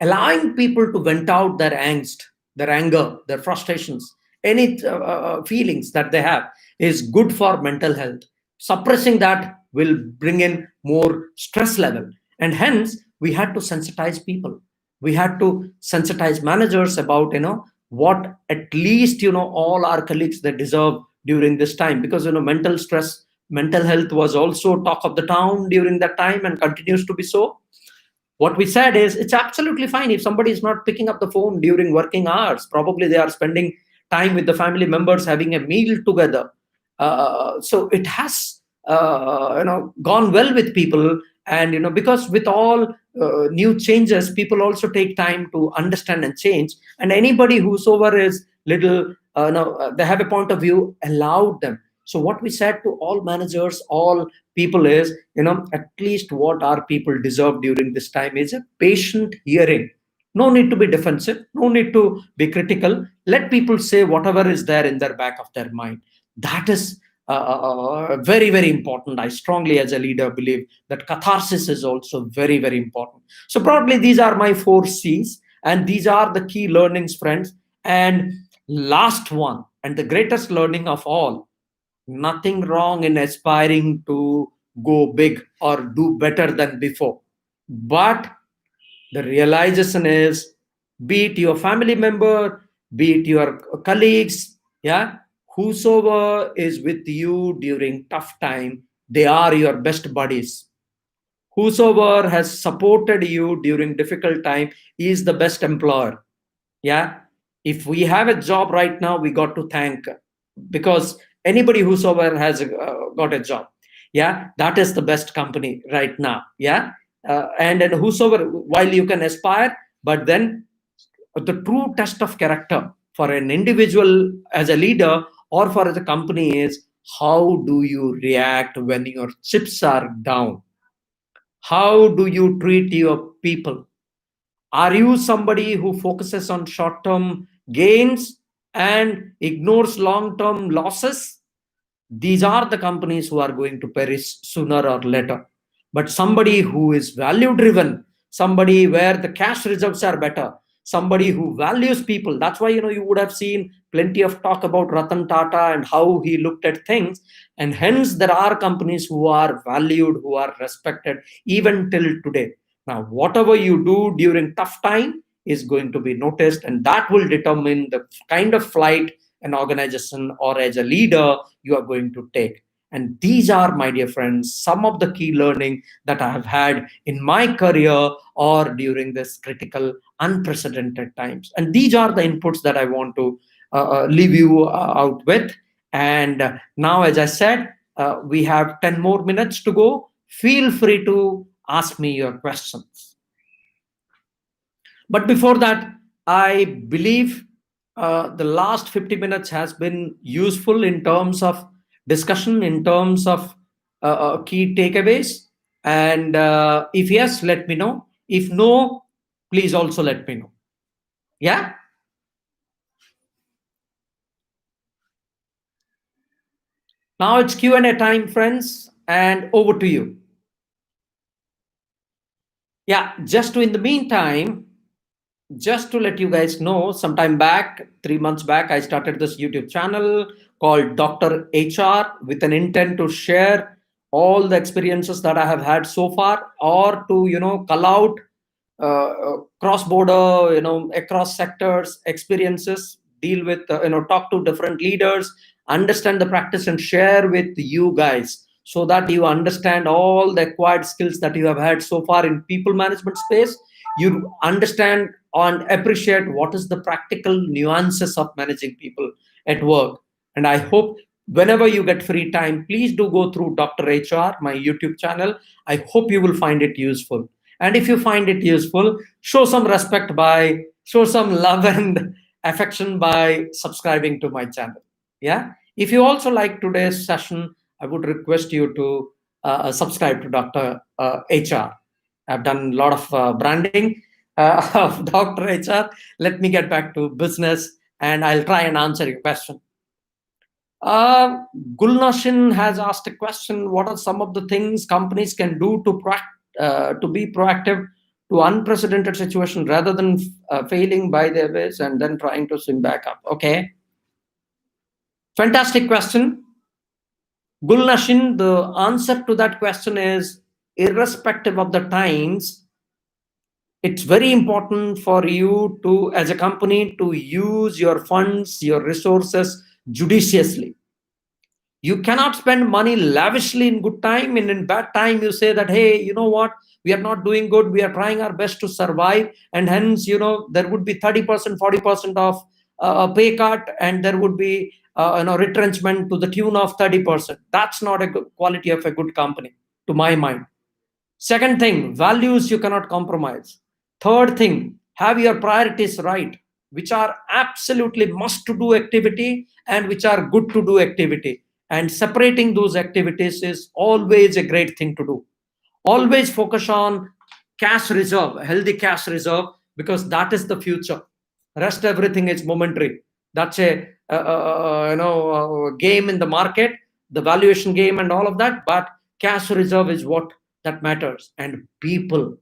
allowing people to vent out their angst, their anger, their frustrations, any feelings that they have is good for mental health. Suppressing that will bring in more stress level. And hence, we had to sensitize people. We had to sensitize managers about, what at least, all our colleagues they deserve during this time. Because, mental stress, mental health was also talk of the town during that time and continues to be so. What we said is it's absolutely fine if somebody is not picking up the phone during working hours. Probably they are spending time with the family members, having a meal together. So it has gone well with people. And because with all new changes, people also take time to understand and change. And anybody whosoever is little they have a point of view, allowed them. So what we said to all managers, all people is, at least what our people deserve during this time is a patient hearing. No need to be defensive, no need to be critical. Let people say whatever is there in their back of their mind. That is very, very important. I strongly, as a leader, believe that catharsis is also very, very important. So probably these are my 4 C's, and these are the key learnings, friends. And last one, and the greatest learning of all: nothing wrong in aspiring to go big or do better than before. But the realization is, be it your family member, be it your colleagues, yeah, whosoever is with you during tough time, they are your best buddies. Whosoever has supported you during difficult time is the best employer. Yeah. If we have a job right now, we got to thank, because anybody whosoever has got a job, yeah, that is the best company right now. Yeah. And whosoever, while you can aspire, but then the true test of character for an individual as a leader or for the company is, how do you react when your chips are down? How do you treat your people? Are you somebody who focuses on short term gains and ignores long term losses? These are the companies who are going to perish sooner or later. But somebody who is value driven, somebody where the cash reserves are better, somebody who values people. That's why, you would have seen plenty of talk about Ratan Tata and how he looked at things. And hence, there are companies who are valued, who are respected even till today. Now, whatever you do during tough time is going to be noticed, and that will determine the kind of flight an organization or as a leader you are going to take. And these are, my dear friends, some of the key learning that I have had in my career or during this critical, unprecedented times. And these are the inputs that I want to leave you out with. And now, as I said, we have 10 more minutes to go. Feel free to ask me your questions. But before that, I believe the last 50 minutes has been useful in terms of discussion, in terms of key takeaways. And if yes, let me know. If no, please also let me know. Yeah? Now it's Q&A time, friends, and over to you. Yeah, just to in the meantime, just to let you guys know, sometime back, 3 months back, I started this YouTube channel called Dr.HR with an intent to share all the experiences that I have had so far, or to call out cross border, across sectors experiences, deal with talk to different leaders, understand the practice and share with you guys, so that you understand all the acquired skills that you have had so far in people management space. You understand and appreciate what is the practical nuances of managing people at work. And I hope whenever you get free time, please do go through Dr. HR, my YouTube channel. I hope you will find it useful. And if you find it useful, show some respect by, show some love and affection by subscribing to my channel. Yeah. If you also like today's session, I would request you to subscribe to Dr. HR. I've done a lot of branding of Dr. HR. Let me get back to business and I'll try and answer your question. Uh, Gulnashin has asked a question: what are some of the things companies can do to be proactive to unprecedented situation rather than failing by their ways and then trying to swim back up? Okay, fantastic question. Gulnashin, the answer to that question is, irrespective of the times, it's very important for you to, as a company, to use your funds, your resources judiciously. You cannot spend money lavishly in good time, and in bad time you say that, hey, you know what, we are not doing good, we are trying our best to survive, and hence there would be 30%, 40% of pay cut, and there would be retrenchment to the tune of 30%. That's not a good quality of a good company, to my mind. Second thing, values you cannot compromise. Third thing, have your priorities right, which are absolutely must to do activity and which are good to do activity. And separating those activities is always a great thing to do. Always focus on cash reserve, healthy cash reserve, because that is the future. Rest everything is momentary. That's a game in the market, the valuation game and all of that. But cash reserve is what that matters. And people,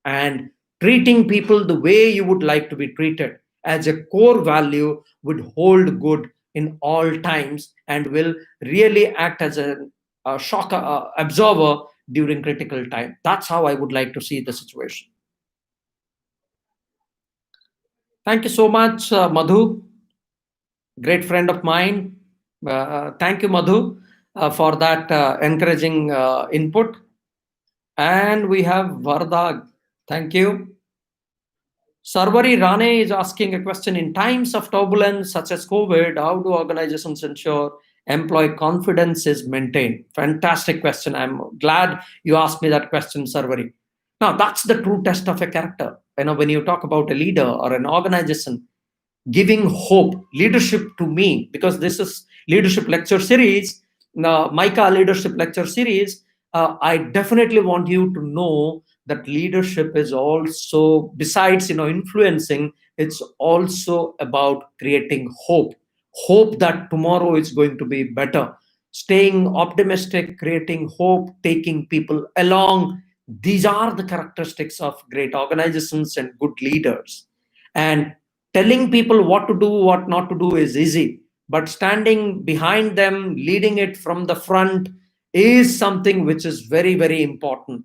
and treating people the way you would like to be treated as a core value would hold good in all times and will really act as a shock absorber during critical time. That's how I would like to see the situation. Thank you so much, Madhu, great friend of mine. Thank you, Madhu, for that encouraging input. And we have Vardag. Thank you. Sarvari Rane is asking a question: in times of turbulence such as COVID, how do organizations ensure employee confidence is maintained? Fantastic question. I'm glad you asked me that question, Sarvari. Now, that's the true test of a character. When you talk about a leader or an organization, giving hope, leadership to me, because this is leadership lecture series, now MICA leadership lecture series. I definitely want you to know that leadership is also, besides influencing, it's also about creating hope. Hope that tomorrow is going to be better. Staying optimistic, creating hope, taking people along. These are the characteristics of great organizations and good leaders. And telling people what to do, what not to do is easy, but standing behind them, leading it from the front, is something which is very, very important.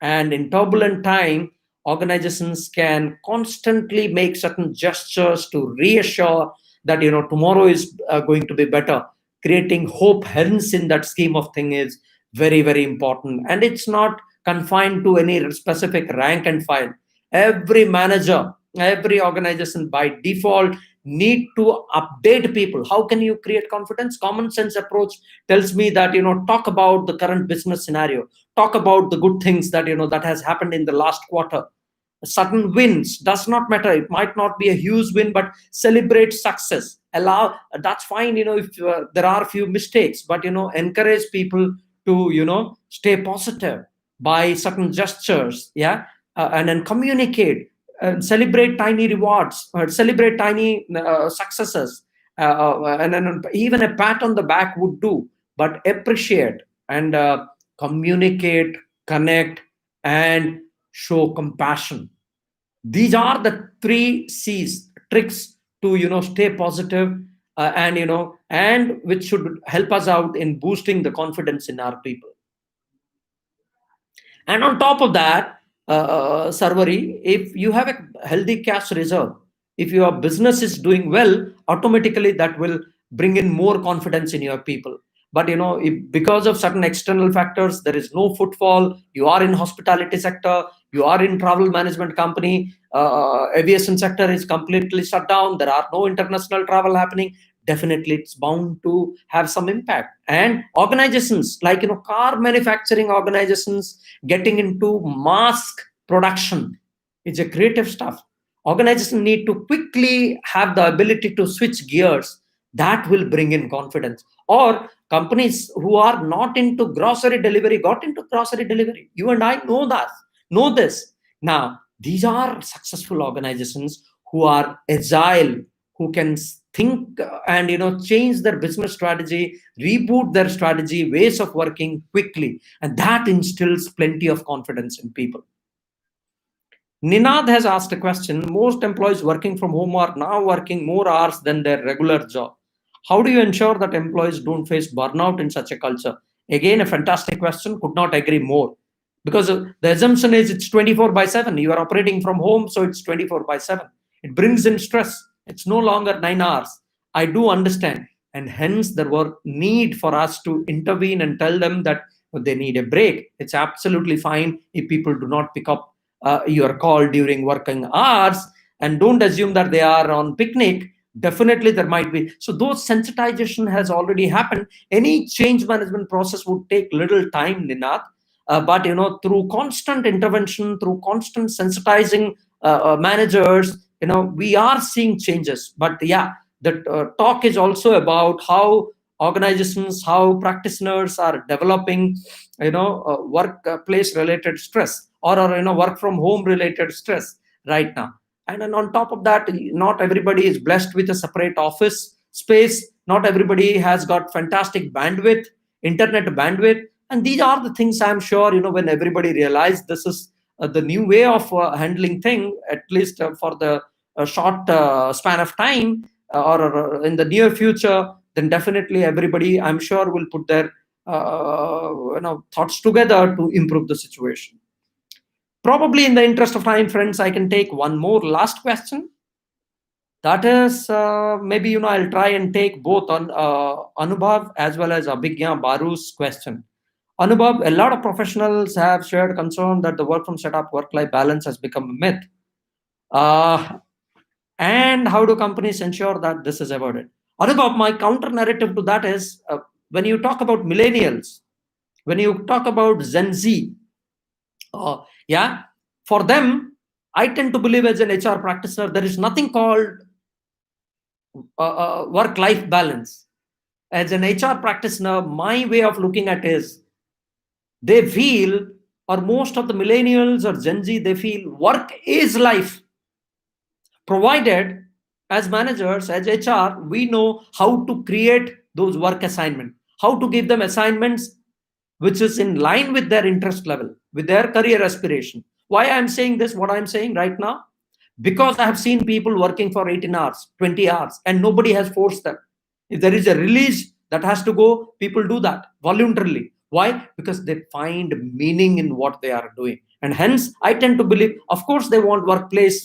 And in turbulent time, organizations can constantly make certain gestures to reassure that tomorrow is going to be better. Creating hope, hence, in that scheme of thing, is very, very important. And it's not confined to any specific rank and file. Every manager, every organization by default need to update people. How can you create confidence? Common sense approach tells me that talk about the current business scenario, talk about the good things that that has happened in the last quarter. Certain wins does not matter, it might not be a huge win, but celebrate success. Allow, that's fine, if there are a few mistakes, but encourage people to stay positive by certain gestures. Yeah. And then communicate, celebrate tiny rewards, celebrate tiny successes, and then even a pat on the back would do. but appreciate and communicate, connect, and show compassion. These are the three C's, tricks to stay positive, and and which should help us out in boosting the confidence in our people. And on top of that, Sarvari, if you have a healthy cash reserve, if your business is doing well, automatically that will bring in more confidence in your people. But if because of certain external factors, there is no footfall, you are in hospitality sector, you are in travel management company, aviation sector is completely shut down, there are no international travel happening, definitely it's bound to have some impact. And organizations like car manufacturing organizations getting into mask production, it's a creative stuff. Organizations need to quickly have the ability to switch gears. That will bring in confidence. Or companies who are not into grocery delivery got into grocery delivery. You and I know this. Now these are successful organizations who are agile, who can think and change their business strategy, reboot their strategy, ways of working quickly, and that instills plenty of confidence in people. Ninad has asked a question. Most employees working from home are now working more hours than their regular job. How do you ensure that employees don't face burnout in such a culture? Again, a fantastic question. Could not agree more. Because the assumption is it's 24 by 7. You are operating from home, so it's 24 by 7. It brings in stress. It's no longer 9 hours. I do understand. And hence, there were need for us to intervene and tell them that they need a break. It's absolutely fine if people do not pick up your call during working hours, and don't assume that they are on picnic. Definitely there might be, so those sensitization has already happened. Any change management process would take little time, Ninad, but through constant intervention, through constant sensitizing managers, we are seeing changes. But yeah, the talk is also about how organizations, how practitioners are developing workplace related stress, or work from home related stress right now. And then on top of that, not everybody is blessed with a separate office space, not everybody has got fantastic bandwidth, internet bandwidth. And these are the things, I'm sure, when everybody realized this is the new way of handling thing, at least for the short span of time, or in the near future, then definitely everybody, I'm sure, will put their thoughts together to improve the situation. Probably in the interest of time, friends, I can take one more last question. That is, maybe I'll try and take both on Anubhav as well as Abhigya Baru's question. Anubhav, a lot of professionals have shared concern that the work from setup work-life balance has become a myth. And how do companies ensure that this is avoided? Anubhav, my counter narrative to that is, when you talk about millennials, when you talk about Gen Z, yeah, for them, I tend to believe as an HR practitioner, there is nothing called work-life balance. As an HR practitioner, my way of looking at is, they feel, or most of the millennials or Gen Z, they feel work is life. Provided, as managers, as HR, we know how to create those work assignments, how to give them assignments which is in line with their interest level, with their career aspiration. Why I'm saying this, what I'm saying right now? Because I have seen people working for 18 hours, 20 hours, and nobody has forced them. If there is a release that has to go, people do that voluntarily. Why? Because they find meaning in what they are doing. And hence, I tend to believe, of course, they want workplace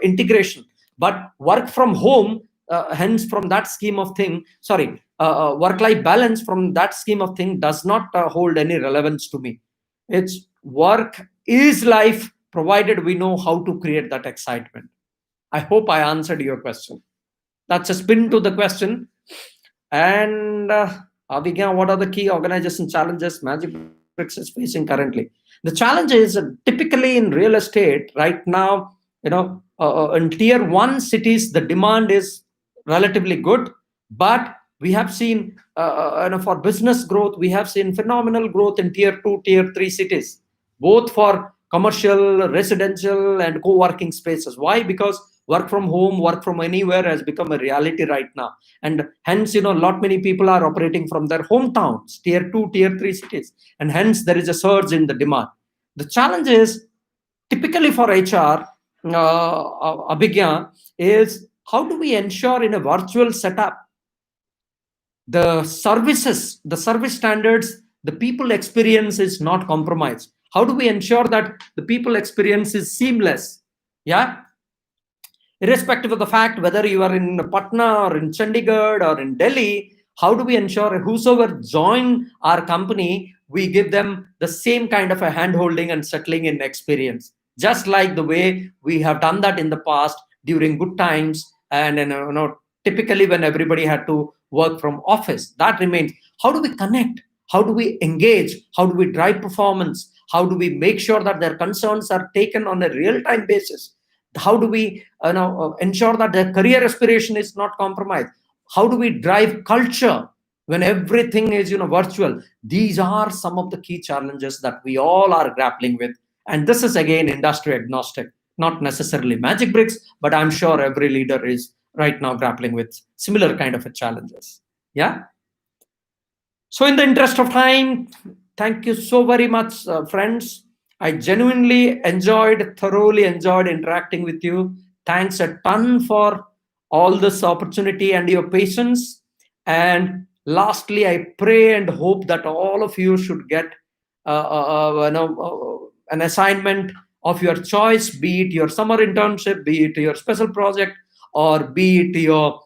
integration, but work from home, hence from that scheme of thing, sorry, work-life balance from that scheme of thing does not hold any relevance to me. It's work is life, provided we know how to create that excitement. I hope I answered your question. That's a spin to the question. And Abhigya, what are the key organization challenges Magic Bricks is facing currently? The challenge is typically in real estate right now, in tier one cities, the demand is relatively good, but we have seen, for business growth, we have seen phenomenal growth in tier two, tier three cities, both for commercial, residential, and co-working spaces. Why? Because Work from home, work from anywhere has become a reality right now. And hence, lot many people are operating from their hometowns, tier 2, tier 3 cities. And hence there is a surge in the demand. The challenge is typically for HR, Abhigya, is how do we ensure in a virtual setup the service standards, the people experience is not compromised? How do we ensure that the people experience is seamless? Yeah, irrespective of the fact whether you are in Patna or in Chandigarh or in Delhi, how do we ensure whosoever join our company, we give them the same kind of a hand holding and settling in experience, just like the way we have done that in the past during good times, and typically when everybody had to work from office. That remains. How do we connect? How do we engage? How do we drive performance? How do we make sure that their concerns are taken on a real-time basis? How do we ensure that their career aspiration is not compromised? How do we drive culture when everything is virtual? These are some of the key challenges that we all are grappling with, and this is again industry agnostic, not necessarily magic bricks, but I'm sure every leader is right now grappling with similar kind of a challenges. Yeah. So, in the interest of time, thank you so very much, friends. I genuinely thoroughly enjoyed interacting with you. Thanks a ton for all this opportunity and your patience. And lastly, I pray and hope that all of you should get an assignment of your choice, be it your summer internship, be it your special project, or be it your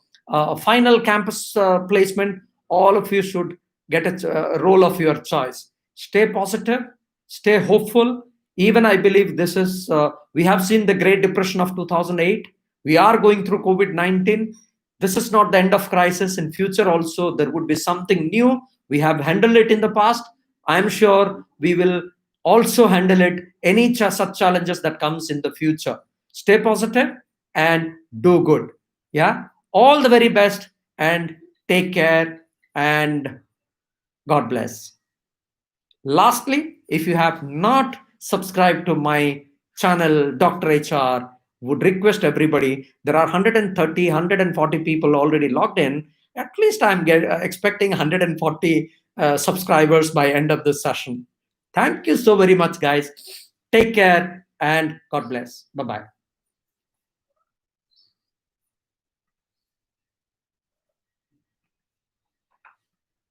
final campus placement. All of you should get a role of your choice. Stay positive, stay hopeful. Even I believe this is, we have seen the Great Depression of 2008. We are going through COVID-19. This is not the end of crisis. In future also, there would be something new. We have handled it in the past. I'm sure we will also handle it, any such challenges that comes in the future. Stay positive and do good. Yeah. All the very best and take care and God bless. Lastly, if you have not subscribed to my channel, Dr. HR, would request everybody, there are 130, 140 people already logged in. At least I'm expecting 140 subscribers by end of this session. Thank you so very much, guys. Take care and God bless. Bye-bye.